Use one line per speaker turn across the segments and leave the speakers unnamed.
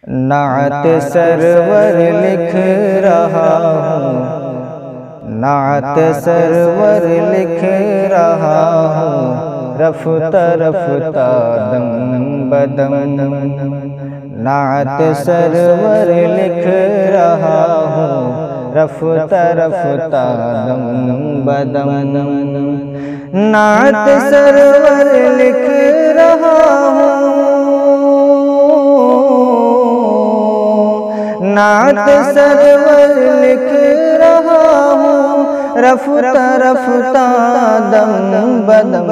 نعت سرور لکھ رہا ہوں، نعت سرور لکھ رہا ہوں، رفتہ رفتہ دم بدم، نعت سرور لکھ رہا ہوں، رفتہ رفتہ دم بدم، نعت سرور لکھ رہا ہوں، نعت سرور لکھ رہا ہوں، رفتہ رفتہ دم بدم،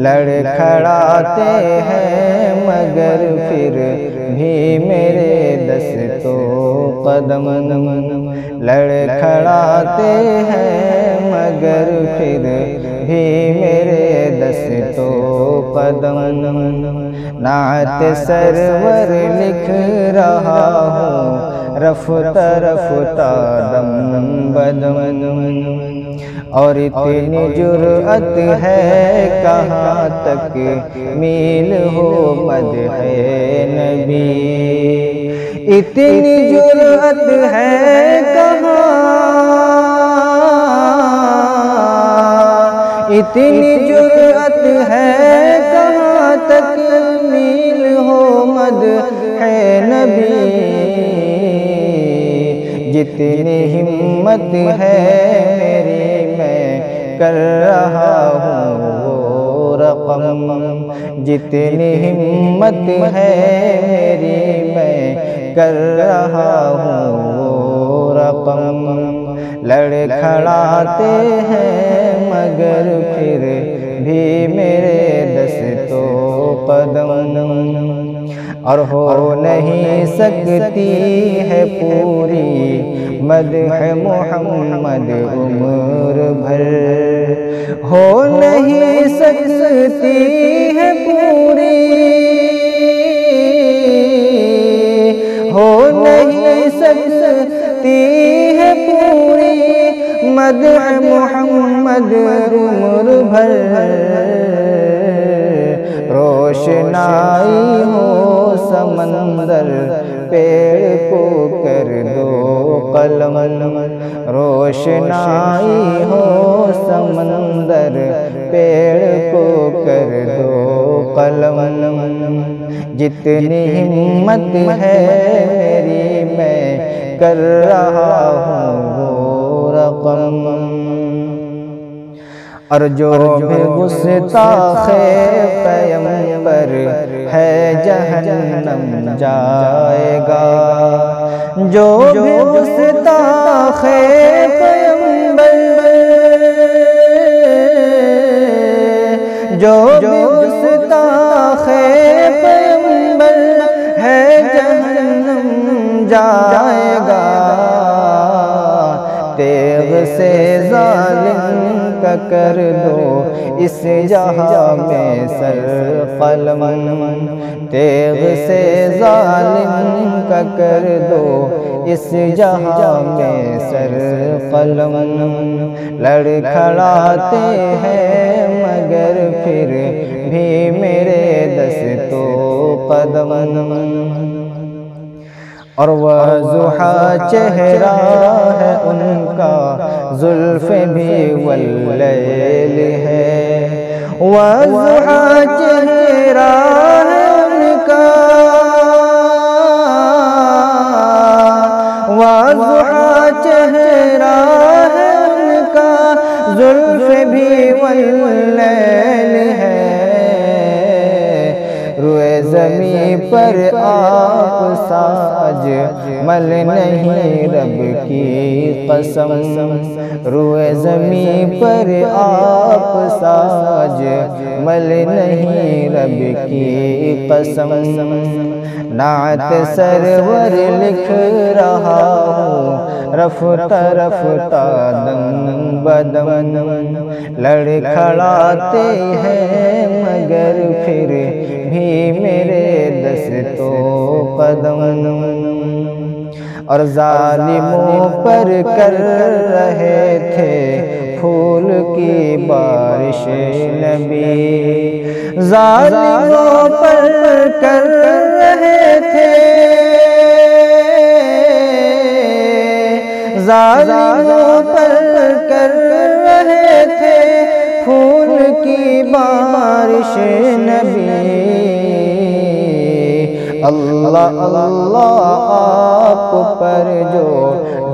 لڑکھڑاتے ہیں مگر پھر بھی میرے دست و قدم، لڑکھڑاتے ہیں مگر پھر بھی میرے دست و قدم، نعت سرور لکھ رہا ہوں، رفتہ رفتہ دم بدم، اور اتنی جرأت ہے کہاں تک میل ہو مدح نبی، اتنی جرأت ہے کہاں، اتنی جرأت ہے کہاں تک میل ہو مدح نبی، جتنی ہمت ہے میری میں کر رہا ہوں وہ رقم، جتنی ہمت ہے میری میں کر رہا ہوں وہ رقم، لڑکھڑاتے ہیں مگر پھر بھی میرے دست و قدم، اور ہو نہیں سکتی ہے پوری مدح محمد عمر بھر، ہو نہیں سکتی ہے پوری، ہو نہیں سکتی ہے پوری مدح محمد عمر بھر، روشنائی ہو سمندر پیڑ کو کر دو قلم، روشنائی ہو سمندر پیڑ کو کر دو قلم، جتنی ہمت ہے میری میں کر رہا ہوں وہ رقم، اور جو بھی گستاخ پیغمبر ہے جہنم جائے گا، جو بھی گستاخ پیغمبر، جو بھی گستاخ پیغمبر ہے جہنم جائے گا، تیغ سے ظالم کا کر دو اس جہاں میں سر قلم، تیغ سے ظالم کا کر دو اس جہاں میں سر قلم، لڑکھڑاتے ہیں مگر پھر بھی میرے دست و قدم، اور وہ ضحیٰ چہرہ ہے ان کا، زلف بھی واللیل ہے، وہ ضحیٰ چہرہ ہے ان کا، وہ ضحیٰ چہرہ ہے ان کا، زلف بھی واللیل ہے، روئے زمین پر آپ ساج مل نہیں رب کی قسم، روئے زمین پر آپ ساج مل نہیں رب کی قسم، نعت سرور لکھ رہا ہوں، رفتہ رفتہ دم بدم، لڑکھڑاتے ہیں مگر پھر بھی میرے دست و قدم، اور ظالموں پر کر رہے تھے پھول کی بارش نبی، ظالموں پر کر رہے ظالموں پر کر رہے تھے پھول کی بارش نبی۔ اللہ اللہ آپ پر جو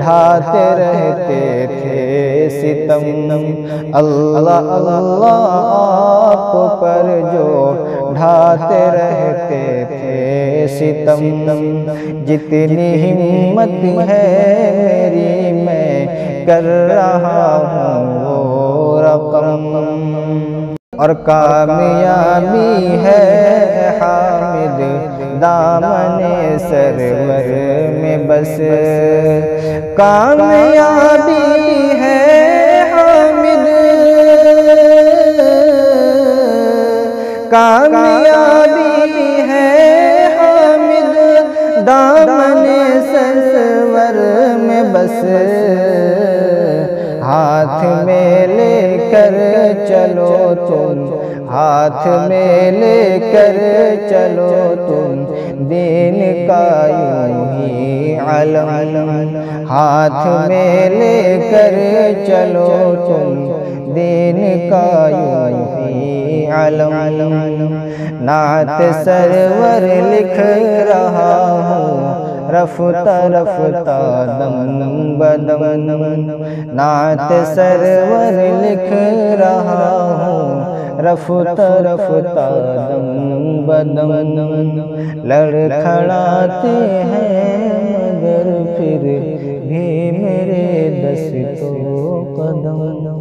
ڈھاتے رہتے تھے ستم، اللہ اللہ آپ پر جو ڈھاتے رہتے تھے ستم۔ جتنی ہمت ہے میری میں کر رہا ہوں وہ رقم، اور کامیابی ہے حامد دامن سرور میں بس، کامیابی ہے حامد، کامیابی ہے حامد دامن سرور میں بس، ہاتھ میں لے کر چلو تم، ہاتھ میں لے کر چلو تم دین کا یوں ہی علم، ہاتھ میں لے کر چلو تم دین کا یوں ہی علم۔ نعت سرور لکھ رہا ہوں رفتہ رفتہ دم بدم، نعت سرور لکھ رہا ہوں رفتہ رفتہ دم بدم، لڑکھڑاتے ہیں مگر پھر بھی میرے دست و قدم۔